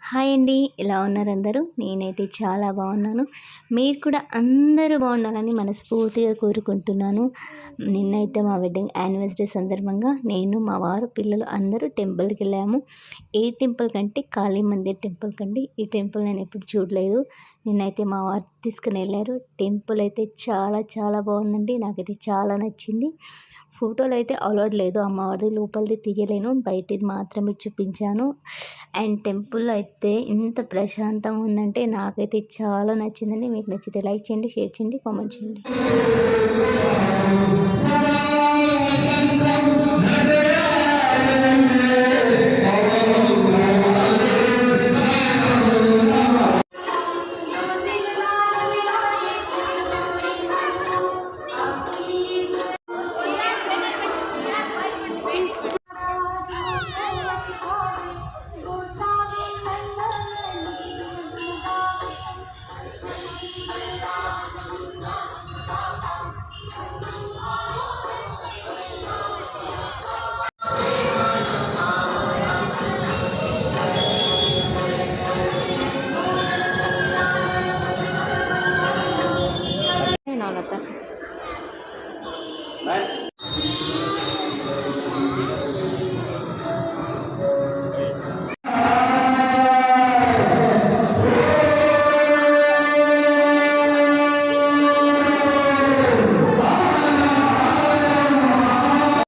Hi అండి. ఎలా ఉన్నారు అందరూ? నేనైతే చాలా బాగున్నాను. మీరు కూడా అందరూ బాగుండాలని మనస్ఫూర్తిగా కోరుకుంటున్నాను. నిన్నైతే మా వెడ్డింగ్ యానివర్సరీ సందర్భంగా నేను, మా వారు, పిల్లలు అందరూ టెంపుల్కి వెళ్ళాము. ఏ టెంపుల్ కంటే కాళీ మందిర్ టెంపుల్ కండి. ఈ టెంపుల్ నేను ఎప్పుడు చూడలేదు. నిన్నైతే మా వారు తీసుకుని వెళ్ళారు. టెంపుల్ అయితే చాలా చాలా బాగుందండి. నాకైతే చాలా నచ్చింది. ఫోటోలు అయితే అలౌడ్ లేదు, అమ్మవారిది లోపలిది తీయలేను, బయటిది మాత్రమే చూపించాను. అండ్ టెంపుల్ అయితే ఇంత ప్రశాంతంగా ఉందంటే నాకైతే చాలా నచ్చిందండి. మీకు నచ్చితే లైక్ చేయండి, షేర్ చేయండి, కామెంట్ చేయండి. నవలత